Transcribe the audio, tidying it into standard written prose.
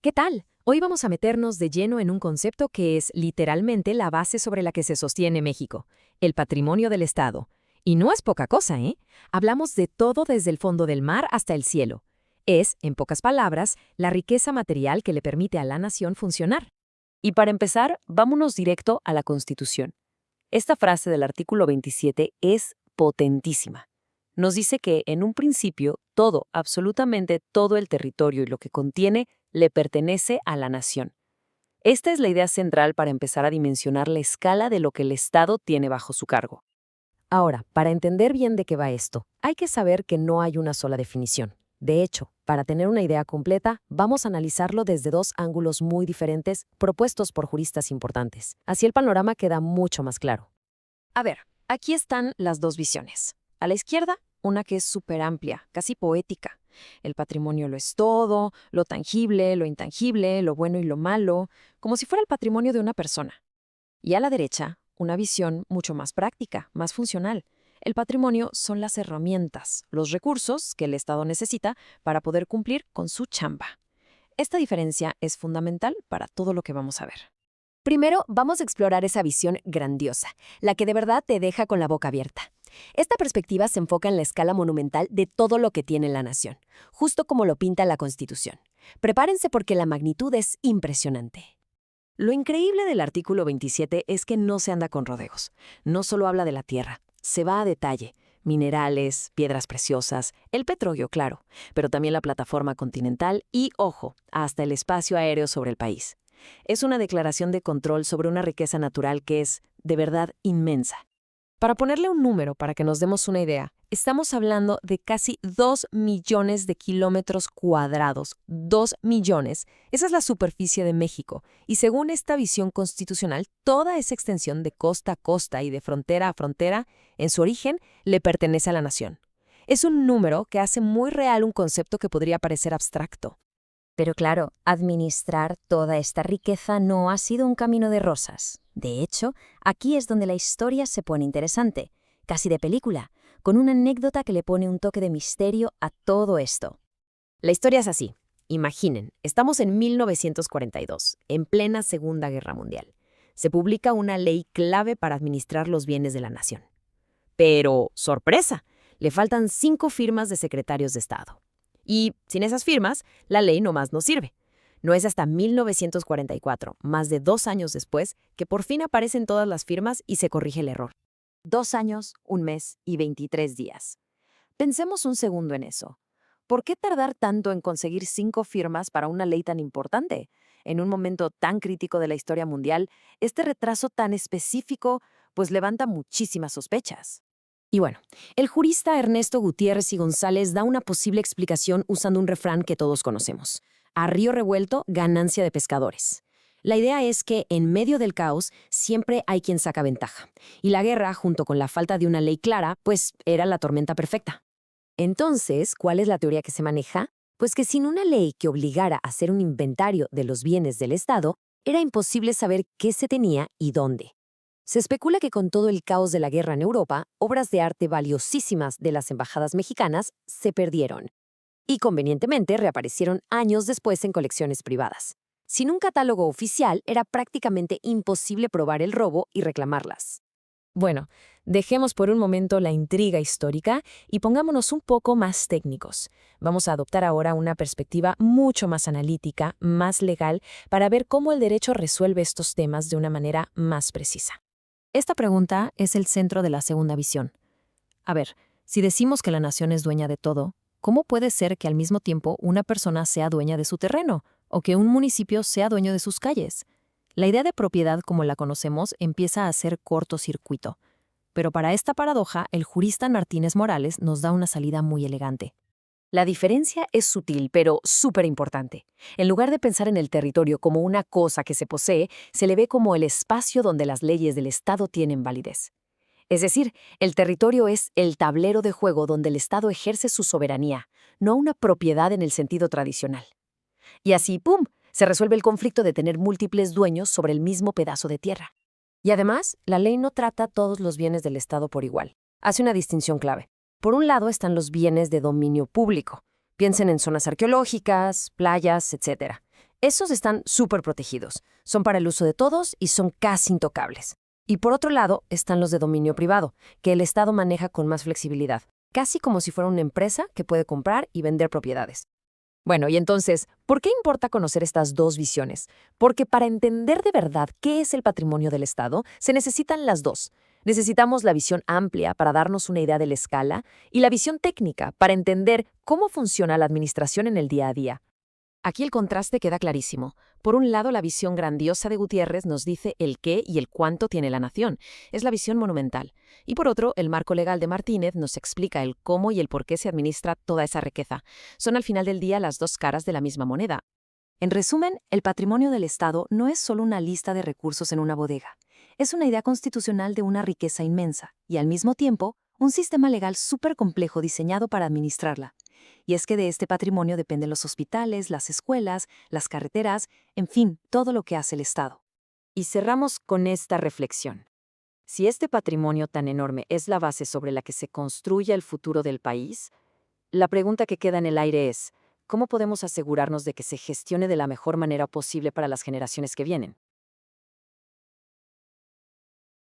¿Qué tal? Hoy vamos a meternos de lleno en un concepto que es literalmente la base sobre la que se sostiene México, el patrimonio del Estado. Y no es poca cosa, ¿eh? Hablamos de todo desde el fondo del mar hasta el cielo. Es, en pocas palabras, la riqueza material que le permite a la nación funcionar. Y para empezar, vámonos directo a la Constitución. Esta frase del artículo 27 es potentísima. Nos dice que, en un principio, todo, absolutamente todo el territorio y lo que contiene, le pertenece a la nación. Esta es la idea central para empezar a dimensionar la escala de lo que el Estado tiene bajo su cargo. Ahora, para entender bien de qué va esto, hay que saber que no hay una sola definición. De hecho, para tener una idea completa, vamos a analizarlo desde dos ángulos muy diferentes propuestos por juristas importantes. Así el panorama queda mucho más claro. A ver, aquí están las dos visiones. A la izquierda, una que es súper amplia, casi poética. El patrimonio lo es todo, lo tangible, lo intangible, lo bueno y lo malo, como si fuera el patrimonio de una persona. Y a la derecha, una visión mucho más práctica, más funcional. El patrimonio son las herramientas, los recursos que el Estado necesita para poder cumplir con su chamba. Esta diferencia es fundamental para todo lo que vamos a ver. Primero, vamos a explorar esa visión grandiosa, la que de verdad te deja con la boca abierta. Esta perspectiva se enfoca en la escala monumental de todo lo que tiene la nación, justo como lo pinta la Constitución. Prepárense porque la magnitud es impresionante. Lo increíble del artículo 27 es que no se anda con rodeos. No solo habla de la tierra, se va a detalle. Minerales, piedras preciosas, el petróleo, claro, pero también la plataforma continental y, ojo, hasta el espacio aéreo sobre el país. Es una declaración de control sobre una riqueza natural que es, de verdad, inmensa. Para ponerle un número, para que nos demos una idea, estamos hablando de casi 2 millones de kilómetros cuadrados. 2 millones. Esa es la superficie de México. Y según esta visión constitucional, toda esa extensión de costa a costa y de frontera a frontera, en su origen, le pertenece a la nación. Es un número que hace muy real un concepto que podría parecer abstracto. Pero claro, administrar toda esta riqueza no ha sido un camino de rosas. De hecho, aquí es donde la historia se pone interesante, casi de película, con una anécdota que le pone un toque de misterio a todo esto. La historia es así. Imaginen, estamos en 1942, en plena Segunda Guerra Mundial. Se publica una ley clave para administrar los bienes de la nación. Pero, sorpresa, le faltan 5 firmas de secretarios de Estado. Y, sin esas firmas, la ley nomás no sirve. No es hasta 1944, más de 2 años después, que por fin aparecen todas las firmas y se corrige el error. 2 años, 1 mes y 23 días. Pensemos un segundo en eso. ¿Por qué tardar tanto en conseguir 5 firmas para una ley tan importante? En un momento tan crítico de la historia mundial, este retraso tan específico, pues levanta muchísimas sospechas. Y bueno, el jurista Ernesto Gutiérrez y González da una posible explicación usando un refrán que todos conocemos. A río revuelto, ganancia de pescadores. La idea es que, en medio del caos, siempre hay quien saca ventaja. Y la guerra, junto con la falta de una ley clara, pues era la tormenta perfecta. Entonces, ¿cuál es la teoría que se maneja? Pues que sin una ley que obligara a hacer un inventario de los bienes del Estado, era imposible saber qué se tenía y dónde. Se especula que con todo el caos de la guerra en Europa, obras de arte valiosísimas de las embajadas mexicanas se perdieron y convenientemente reaparecieron años después en colecciones privadas. Sin un catálogo oficial, era prácticamente imposible probar el robo y reclamarlas. Bueno, dejemos por un momento la intriga histórica y pongámonos un poco más técnicos. Vamos a adoptar ahora una perspectiva mucho más analítica, más legal, para ver cómo el derecho resuelve estos temas de una manera más precisa. Esta pregunta es el centro de la segunda visión. A ver, si decimos que la nación es dueña de todo, ¿cómo puede ser que al mismo tiempo una persona sea dueña de su terreno o que un municipio sea dueño de sus calles? La idea de propiedad como la conocemos empieza a ser cortocircuito. Pero para esta paradoja, el jurista Martínez Morales nos da una salida muy elegante. La diferencia es sutil, pero súper importante. En lugar de pensar en el territorio como una cosa que se posee, se le ve como el espacio donde las leyes del Estado tienen validez. Es decir, el territorio es el tablero de juego donde el Estado ejerce su soberanía, no una propiedad en el sentido tradicional. Y así, ¡pum!, se resuelve el conflicto de tener múltiples dueños sobre el mismo pedazo de tierra. Y además, la ley no trata todos los bienes del Estado por igual. Hace una distinción clave. Por un lado están los bienes de dominio público. Piensen en zonas arqueológicas, playas, etc. Esos están súper protegidos, son para el uso de todos y son casi intocables. Y por otro lado están los de dominio privado, que el Estado maneja con más flexibilidad, casi como si fuera una empresa que puede comprar y vender propiedades. Bueno, y entonces, ¿por qué importa conocer estas dos visiones? Porque para entender de verdad qué es el patrimonio del Estado, se necesitan las dos. Necesitamos la visión amplia para darnos una idea de la escala y la visión técnica para entender cómo funciona la administración en el día a día. Aquí el contraste queda clarísimo. Por un lado, la visión grandiosa de Gutiérrez nos dice el qué y el cuánto tiene la nación. Es la visión monumental. Y por otro, el marco legal de Martínez nos explica el cómo y el por qué se administra toda esa riqueza. Son al final del día las dos caras de la misma moneda. En resumen, el patrimonio del Estado no es solo una lista de recursos en una bodega. Es una idea constitucional de una riqueza inmensa y, al mismo tiempo, un sistema legal súper complejo diseñado para administrarla. Y es que de este patrimonio dependen los hospitales, las escuelas, las carreteras, en fin, todo lo que hace el Estado. Y cerramos con esta reflexión. Si este patrimonio tan enorme es la base sobre la que se construye el futuro del país, la pregunta que queda en el aire es, ¿cómo podemos asegurarnos de que se gestione de la mejor manera posible para las generaciones que vienen?